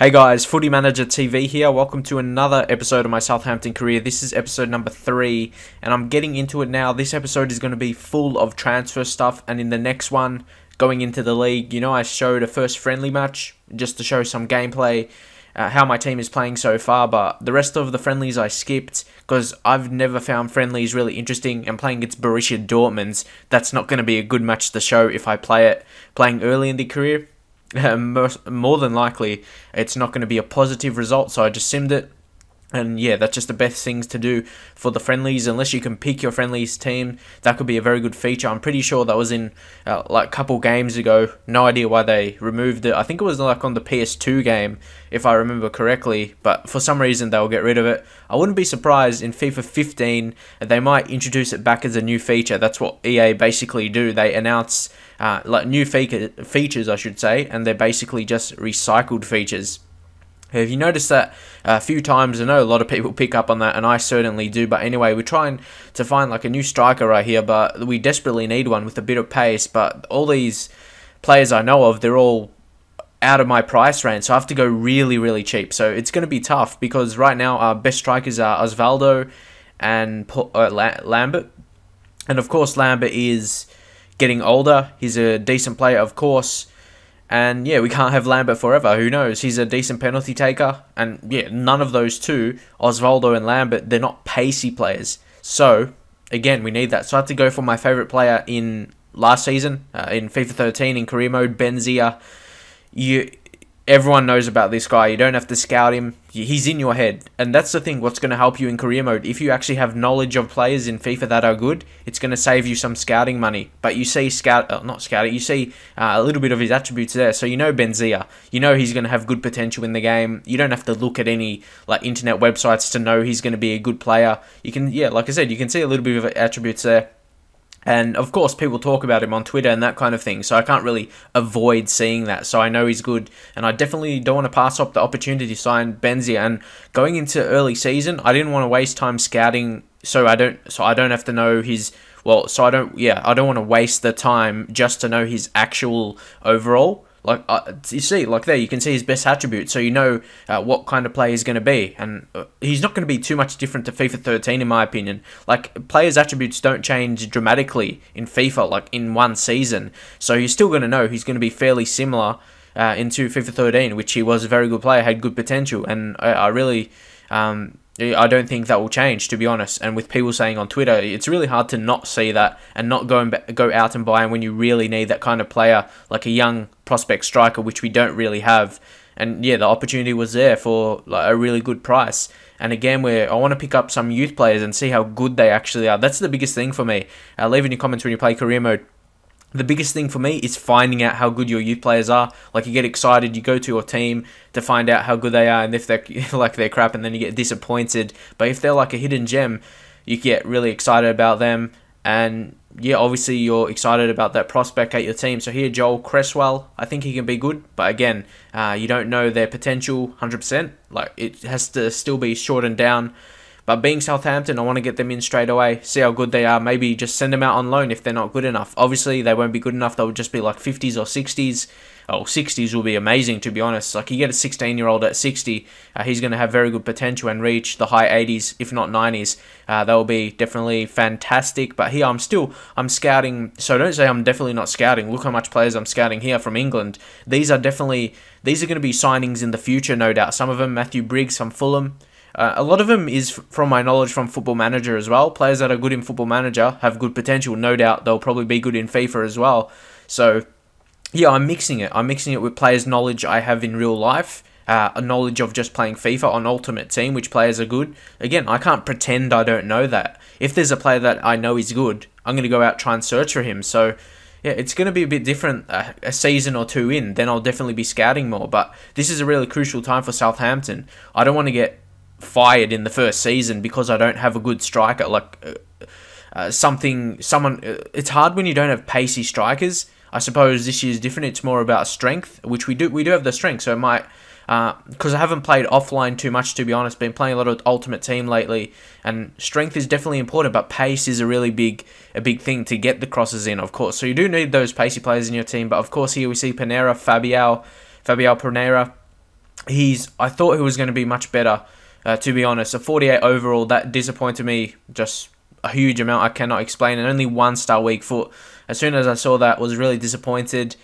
Hey guys, Footy Manager TV here. Welcome to another episode of my Southampton career. This is episode number 3, and I'm getting into it now. This episode is going to be full of transfer stuff, and in the next one, going into the league, I showed a first friendly match just to show some gameplay, how my team is playing so far, but the rest of the friendlies I skipped because I've never found friendlies really interesting, and playing against Borussia Dortmund, that's not going to be a good match to show if I play it playing early in the career. More than likely, it's not going to be a positive result, so I just simmed it. And yeah, that's just the best things to do for the friendlies. Unless you can pick your friendlies team, that could be a very good feature. I'm pretty sure that was in like a couple games ago. No idea why they removed it. I think it was like on the PS2 game, if I remember correctly. But for some reason, they'll get rid of it. I wouldn't be surprised in FIFA 15, they might introduce it back as a new feature. That's what EA basically do. They announce like new features, I should say, and they're basically just recycled features. Have you noticed that a few times? I know a lot of people pick up on that, and I certainly do. But anyway, we're trying to find like a new striker right here, but we desperately need one with a bit of pace. But all these players I know of, they're all out of my price range, so I have to go really, really cheap. So it's going to be tough because right now our best strikers are Osvaldo and Lambert. And of course, Lambert is getting older. He's a decent player, of course. And yeah, we can't have Lambert forever. Who knows? He's a decent penalty taker. And yeah, none of those two, Osvaldo and Lambert, they're not pacey players. So, again, we need that. So I have to go for my favourite player in last season, in FIFA 13, in career mode, Benzia. Everyone knows about this guy. You don't have to scout him. He's in your head. And that's the thing, what's going to help you in career mode. If you actually have knowledge of players in FIFA that are good, it's going to save you some scouting money. But you see you see a little bit of his attributes there. So you know Benzia. You know he's going to have good potential in the game. You don't have to look at any like internet websites to know he's going to be a good player. You can, yeah, like I said, you can see a little bit of attributes there. And of course, people talk about him on Twitter and that kind of thing, so I can't really avoid seeing that. So I know he's good, and I definitely don't want to pass up the opportunity to sign Benzia. And going into early season, I didn't want to waste time scouting, so I don't have to know his. Well, so I don't want to waste the time just to know his actual overall. Like you see, like there, you can see his best attributes, so you know what kind of player he's going to be, and he's not going to be too much different to FIFA 13 in my opinion. Like players' attributes don't change dramatically in FIFA, like in one season, so you're still going to know he's going to be fairly similar into FIFA 13, which he was a very good player, had good potential, and I really. I don't think that will change, to be honest. And with people saying on Twitter, it's really hard to not see that and not go out and buy him when you really need that kind of player, like a young prospect striker, which we don't really have. And yeah, the opportunity was there for like a really good price. And again, I want to pick up some youth players and see how good they actually are. That's the biggest thing for me. Leave in your comments when you play career mode. The biggest thing for me is finding out how good your youth players are. Like, you get excited, you go to your team to find out how good they are, and if they're like they're crap, and then you get disappointed. But if they're like a hidden gem, you get really excited about them. And yeah, obviously you're excited about that prospect at your team. So here, Joel Cresswell, I think he can be good, but again, you don't know their potential 100%. Like, it has to still be shortened down. But being Southampton, I want to get them in straight away, see how good they are. Maybe just send them out on loan if they're not good enough. Obviously, they won't be good enough. They'll just be like 50s or 60s. Oh, 60s will be amazing, to be honest. Like, you get a 16-year-old at 60, he's going to have very good potential and reach the high 80s, if not 90s. That will be definitely fantastic. But here, I'm scouting. So don't say I'm definitely not scouting. Look how much players I'm scouting here from England. These are going to be signings in the future, no doubt. Some of them, Matthew Briggs from Fulham. A lot of them is from my knowledge from Football Manager as well. Players that are good in Football Manager have good potential. No doubt they'll probably be good in FIFA as well. So, yeah, I'm mixing it. I'm mixing it with players' knowledge I have in real life. A knowledge of just playing FIFA on Ultimate Team, which players are good. Again, I can't pretend I don't know that. If there's a player that I know is good, I'm going to go out and try and search for him. So, yeah, it's going to be a bit different a season or two in. Then I'll definitely be scouting more. But this is a really crucial time for Southampton. I don't want to get fired in the first season because I don't have a good striker. Like it's hard when you don't have pacey strikers. I suppose this year's different. It's more about strength, which we do have the strength, so it might because I haven't played offline too much, to be honest. Been playing a lot of Ultimate Team lately, and strength is definitely important, but pace is a really big thing to get the crosses in, of course. So you do need those pacey players in your team. But of course, here we see Fabiao Pereira. I thought he was going to be much better, to be honest. A 48 overall, that disappointed me just a huge amount. I cannot explain. And only 1-star weak foot. As soon as I saw that, was really disappointed.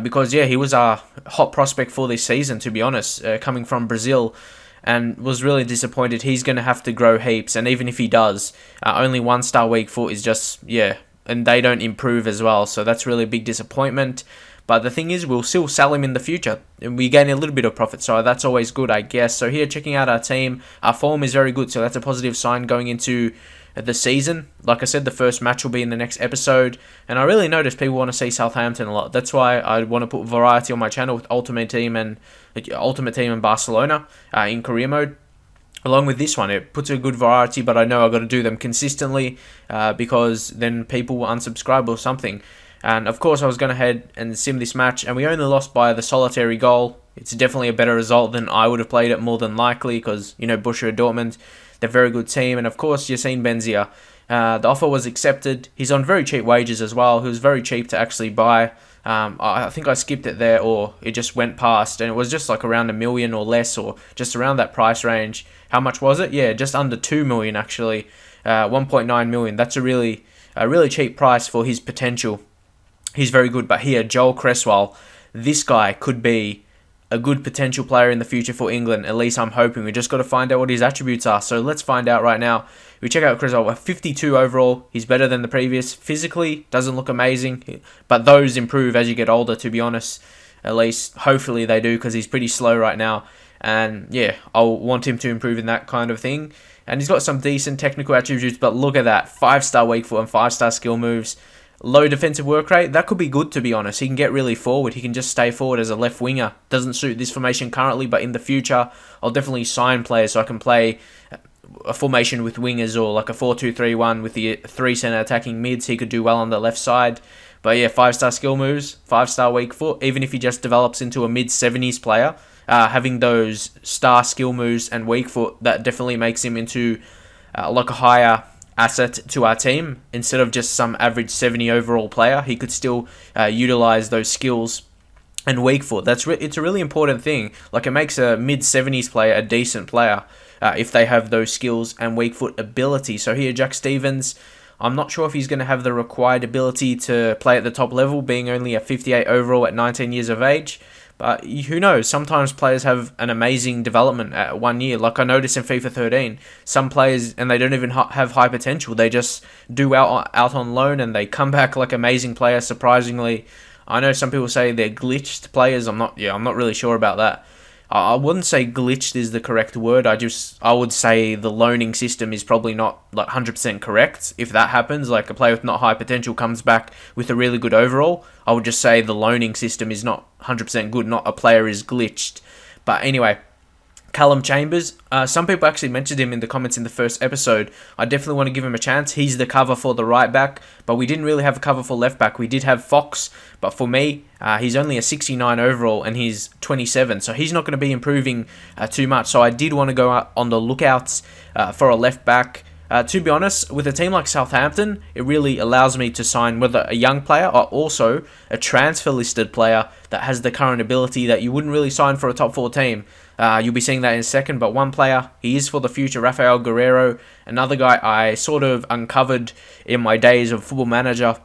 Because, yeah, he was a hot prospect for this season, to be honest, coming from Brazil, and was really disappointed. He's going to have to grow heaps, and even if he does, only 1-star weak foot is just, yeah, and they don't improve as well, so that's really a big disappointment. But the thing is, we'll still sell him in the future, and we gain a little bit of profit, so that's always good, I guess. So here, checking out our team, our form is very good, so that's a positive sign going into the season. Like I said, the first match will be in the next episode, and I really noticed people want to see Southampton a lot. That's why I want to put variety on my channel with Ultimate Team and Barcelona in career mode. Along with this one, it puts a good variety, but I know I've got to do them consistently because then people will unsubscribe or something. And of course, I was going to head and sim this match, and we only lost by the solitary goal. It's definitely a better result than I would have played it, more than likely, because, you know, Borussia Dortmund, they're a very good team. And of course, Yassine Benzia, the offer was accepted. He's on very cheap wages as well. He was very cheap to actually buy. I think I skipped it there, or it just went past, and it was just like around $1 million or less, or just around that price range. How much was it? Yeah, just under $2 million actually, 1.9 million. That's a really cheap price for his potential. He's very good, but here, Joel Cresswell, this guy could be a good potential player in the future for England. At least I'm hoping. We just got to find out what his attributes are. So let's find out right now. We check out Cresswell. 52 overall. He's better than the previous. Physically, doesn't look amazing, but those improve as you get older, to be honest. At least, hopefully they do, because he's pretty slow right now. And yeah, I'll want him to improve in that kind of thing. And he's got some decent technical attributes, but look at that. 5-star weak foot and 5-star skill moves. Low defensive work rate, that could be good, to be honest. He can get really forward. He can just stay forward as a left winger. Doesn't suit this formation currently, but in the future, I'll definitely sign players so I can play a formation with wingers, or like a 4-2-3-1 with the 3 centre attacking mids. He could do well on the left side. But yeah, 5-star skill moves, 5-star weak foot. Even if he just develops into a mid-70s player, having those star skill moves and weak foot, that definitely makes him into like a higher asset to our team. Instead of just some average 70 overall player, he could still utilize those skills and weak foot. It's a really important thing. Like, it makes a mid-70s player a decent player if they have those skills and weak foot ability. So here, Jack Stevens, I'm not sure if he's going to have the required ability to play at the top level, being only a 58 overall at 19 years of age. But who knows? Sometimes players have an amazing development at 1 year. Like I noticed in FIFA 13, some players, and they don't even have high potential. They just do out on loan, and they come back like amazing players, surprisingly. I know some people say they're glitched players. I'm not really sure about that. I wouldn't say glitched is the correct word. I would say the loaning system is probably not like 100% correct. If that happens, like a player with not high potential comes back with a really good overall, I would just say the loaning system is not 100% good, not a player is glitched. But anyway, Callum Chambers, some people actually mentioned him in the comments in the first episode. I definitely want to give him a chance. He's the cover for the right back, but we didn't really have a cover for left back. We did have Fox, but for me, he's only a 69 overall and he's 27, so he's not going to be improving too much. So I did want to go out on the lookouts for a left back. To be honest, with a team like Southampton, it really allows me to sign whether a young player or also a transfer listed player that has the current ability that you wouldn't really sign for a top 4 team. You'll be seeing that in a second, but one player, he is for the future, Rafael Guerreiro. Another guy I sort of uncovered in my days of Football Manager,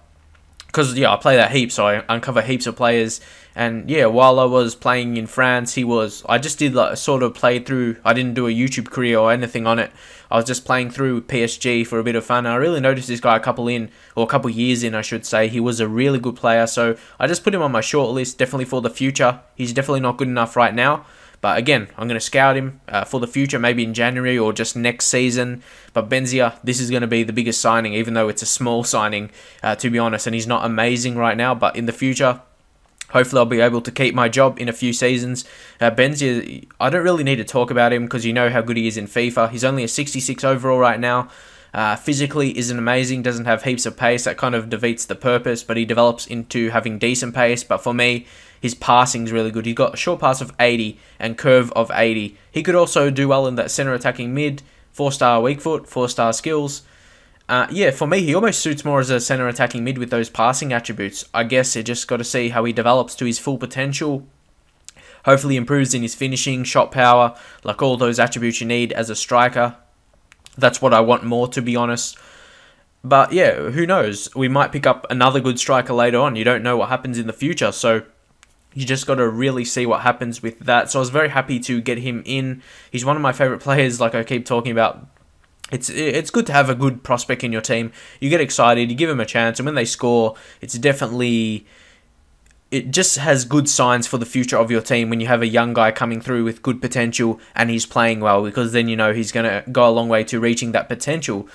because yeah, I play that heaps, so I uncover heaps of players. And yeah, while I was playing in France, I just did like a sort of playthrough. I didn't do a YouTube career or anything on it. I was just playing through PSG for a bit of fun. And I really noticed this guy a couple years in, I should say. He was a really good player, so I just put him on my short list, definitely for the future. He's definitely not good enough right now. But again, I'm going to scout him for the future, maybe in January or just next season. But Benzia, this is going to be the biggest signing, even though it's a small signing, to be honest. And he's not amazing right now, but in the future, hopefully I'll be able to keep my job in a few seasons. Benzia, I don't really need to talk about him because you know how good he is in FIFA. He's only a 66 overall right now. Physically isn't amazing, doesn't have heaps of pace. That kind of defeats the purpose, but he develops into having decent pace. But for me, his passing's really good. He's got a short pass of 80 and curve of 80. He could also do well in that center attacking mid, 4-star weak foot, 4-star skills. Yeah, for me, he almost suits more as a center attacking mid with those passing attributes. I guess you just got to see how he develops to his full potential. Hopefully improves in his finishing, shot power, like all those attributes you need as a striker. That's what I want more, to be honest. But yeah, who knows? We might pick up another good striker later on. You don't know what happens in the future, so you just got to really see what happens with that. So I was very happy to get him in. He's one of my favourite players, like I keep talking about. It's good to have a good prospect in your team. You get excited, you give them a chance, and when they score, it just has good signs for the future of your team when you have a young guy coming through with good potential and he's playing well, because then you know he's going to go a long way to reaching that potential.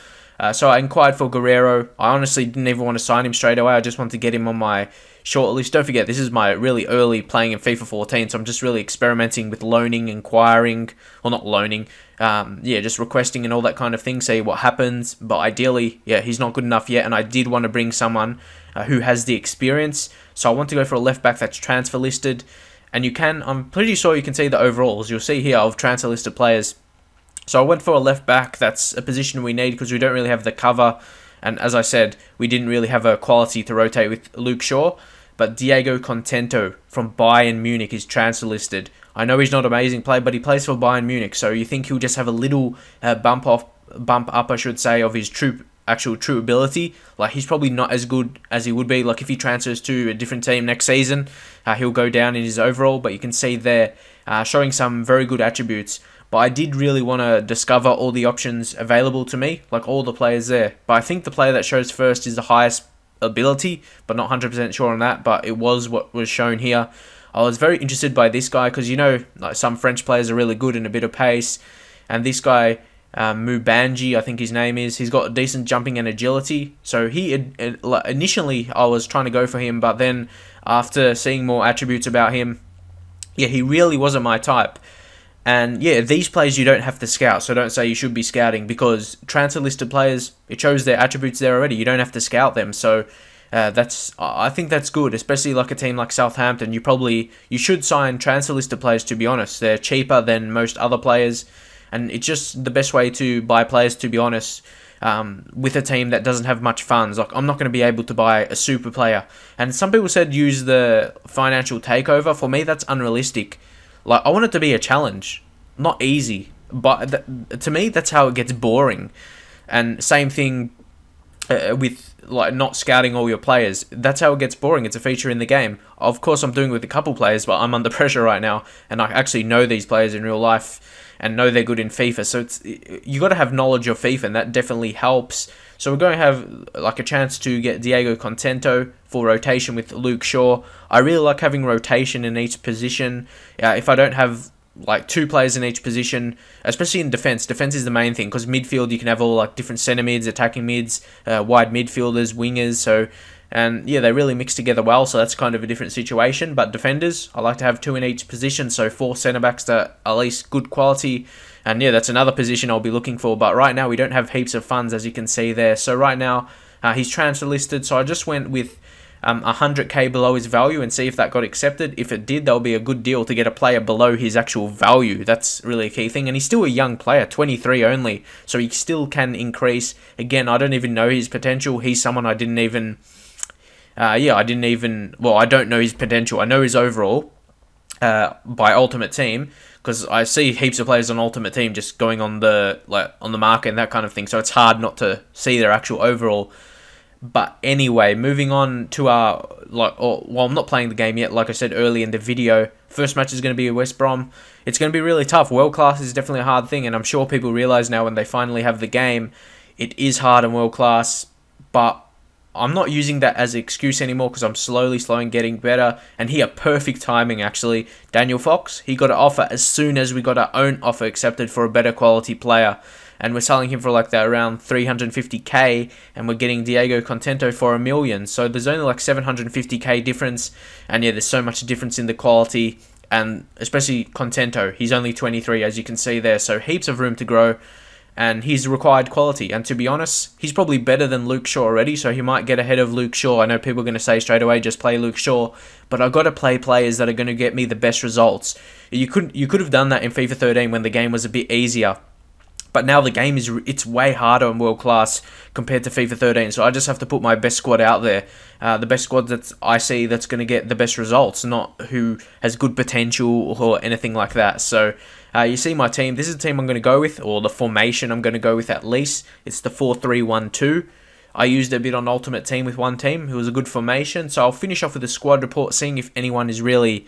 So I inquired for Guerrero. I honestly didn't even want to sign him straight away. I just wanted to get him on my shortlist. Don't forget, this is my really early playing in FIFA 14, so I'm just really experimenting with loaning, inquiring, or not loaning, yeah, just requesting and all that kind of thing, see what happens. But ideally, yeah, he's not good enough yet, and I did want to bring someone who has the experience. So I want to go for a left back that's transfer listed, and I'm pretty sure you can see the overalls. You'll see here of transfer listed players. So I went for a left back. That's a position we need because we don't really have the cover. And as I said, we didn't really have a quality to rotate with Luke Shaw. But Diego Contento from Bayern Munich is transfer listed. I know he's not an amazing player, but he plays for Bayern Munich. So you think he'll just have a little bump up, I should say, of his actual true ability. Like, he's probably not as good as he would be. Like, if he transfers to a different team next season, he'll go down in his overall. But you can see there, showing some very good attributes. But I did really want to discover all the options available to me, like all the players there. But I think the player that shows first is the highest ability, but not 100% sure on that. But it was what was shown here. I was very interested by this guy because, you know, like some French players are really good in a bit of pace. And this guy, Mubanji, I think his name is, he's got decent jumping and agility. So initially I was trying to go for him, but then after seeing more attributes about him, yeah, he really wasn't my type. And yeah, these players you don't have to scout, so don't say you should be scouting, because transfer listed players, it shows their attributes there already. You don't have to scout them, so I think that's good, especially like a team like Southampton. You should sign transfer listed players, to be honest. They're cheaper than most other players, and it's just the best way to buy players, to be honest. With a team that doesn't have much funds. Like, I'm not going to be able to buy a super player. And some people said use the financial takeover. For me, that's unrealistic. Like, I want it to be a challenge, not easy. But to me, that's how it gets boring. And same thing with like not scouting all your players. That's how it gets boring. It's a feature in the game. Of course, I'm doing it with a couple players, but I'm under pressure right now, and I actually know these players in real life and know they're good in FIFA. So you got to have knowledge of FIFA, and that definitely helps. So we're going to have like a chance to get Diego Contento for rotation with Luke Shaw. I really like having rotation in each position. If I don't have like two players in each position, especially in defense. Defense is the main thing, because midfield you can have all like different centre mids, attacking mids, wide midfielders, wingers. And yeah, they really mix together well, so that's kind of a different situation. But defenders, I like to have two in each position, so 4 centre backs that are at least good quality. And yeah, that's another position I'll be looking for. But right now we don't have heaps of funds, as you can see there. So right now he's transfer listed, so I just went with 100k below his value and see if that got accepted. If it did, that'll be a good deal to get a player below his actual value. That's really a key thing. And he's still a young player, 23 only, so he still can increase. Again, I don't even know his potential. He's someone I didn't even... well, I don't know his potential. I know his overall by Ultimate Team, because I see heaps of players on Ultimate Team just going on the market and that kind of thing. So it's hard not to see their actual overall. But anyway, moving on to our I'm not playing the game yet. Like I said early in the video, first match is going to be West Brom. It's going to be really tough. World class is definitely a hard thing, and I'm sure people realize now when they finally have the game, it is hard and world class. But I'm not using that as an excuse anymore, because I'm slowly getting better. And here, perfect timing actually. Daniel Fox, he got an offer as soon as we got our own offer accepted for a better quality player. And we're selling him for like that around 350k, and we're getting Diego Contento for $1 million. So there's only like 750k difference, and yeah, there's so much difference in the quality, and especially Contento. He's only 23, as you can see there, so heaps of room to grow. And he's required quality, and to be honest, he's probably better than Luke Shaw already, so he might get ahead of Luke Shaw. I know people are going to say straight away, just play Luke Shaw, but I've got to play players that are going to get me the best results. You could have done that in FIFA 13 when the game was a bit easier, But now the game it's way harder and world class compared to FIFA 13. So I just have to put my best squad out there, the best squad that I see that's going to get the best results, not who has good potential or anything like that. So you see my team. This is the team I'm going to go with, or the formation I'm going to go with at least. It's the 4-3-1-2. I used a bit on Ultimate Team with one team. It was a good formation. So I'll finish off with a squad report, seeing if anyone is really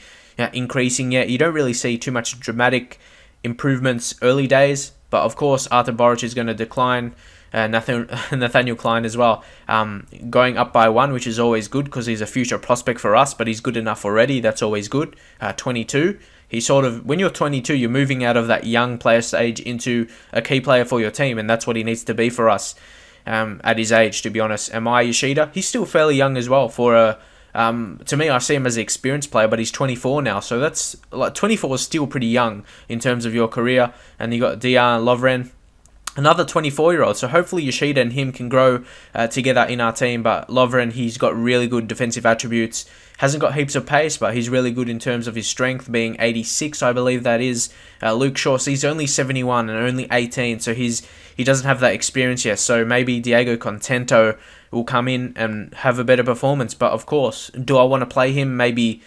increasing yet. You don't really see too much dramatic improvements early days. But of course, Artur Boruc is going to decline. Nathaniel Klein as well. Going up by 1, which is always good because he's a future prospect for us, but he's good enough already. That's always good. 22. He's sort of, when you're 22, you're moving out of that young player stage into a key player for your team, and that's what he needs to be for us at his age, to be honest. Amaya Yoshida, he's still fairly young as well. To me, I see him as an experienced player, but he's 24 now, so that's like 24 is still pretty young in terms of your career. And you got Dejan Lovren, another 24-year-old. So hopefully Yoshida and him can grow together in our team. But Lovren, he's got really good defensive attributes. Hasn't got heaps of pace, but he's really good in terms of his strength, being 86, I believe that is. Luke Shaw, so he's only 71 and only 18, so he doesn't have that experience yet. So maybe Diego Contento will come in and have a better performance. But of course, do I want to play him? Maybe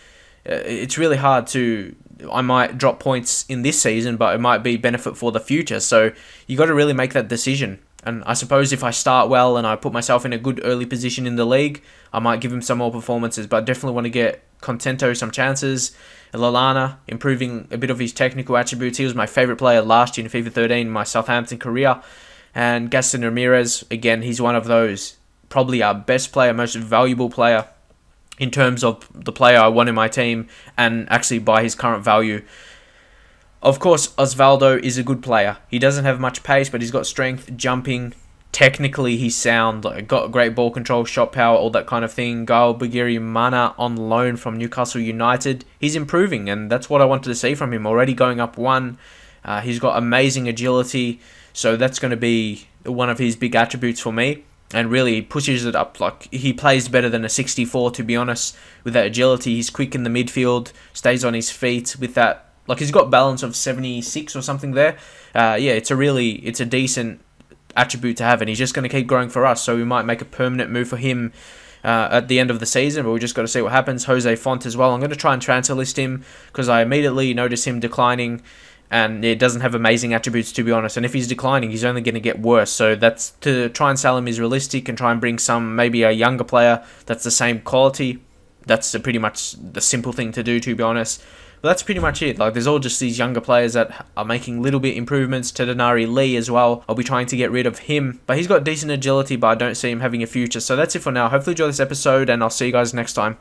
it's really hard to. I might drop points in this season, but it might be benefit for the future. So you got to really make that decision. And I suppose if I start well and I put myself in a good early position in the league, I might give him some more performances. But I definitely want to get Contento some chances. Lallana, improving a bit of his technical attributes. He was my favourite player last year in FIFA 13 in my Southampton career. And Gaston Ramirez, again, he's one of those. Probably our best player, most valuable player in terms of the player I want in my team and actually by his current value. Of course, Osvaldo is a good player. He doesn't have much pace, but he's got strength, jumping. Technically, he's sound. Got great ball control, shot power, all that kind of thing. Gael Bagiri Mana on loan from Newcastle United. He's improving, and that's what I wanted to see from him. Already going up 1. He's got amazing agility, so that's going to be one of his big attributes for me. And really pushes it up. Like, he plays better than a 64, to be honest, with that agility. He's quick in the midfield, stays on his feet with that. Like, he's got balance of 76 or something there. Yeah, it's a decent attribute to have, and he's just going to keep growing for us. So we might make a permanent move for him at the end of the season, but we just got to see what happens. Jose Font as well. I'm going to try and transfer list him because I immediately notice him declining, and it doesn't have amazing attributes, to be honest. And if he's declining, he's only going to get worse. So that's to try and sell him is realistic and try and bring maybe a younger player that's the same quality. That's pretty much the simple thing to do, to be honest. But that's pretty much it. Like, there's all just these younger players that are making little bit improvements. Tedenari Lee as well. I'll be trying to get rid of him. But he's got decent agility, but I don't see him having a future. So that's it for now. Hopefully you enjoy this episode, and I'll see you guys next time.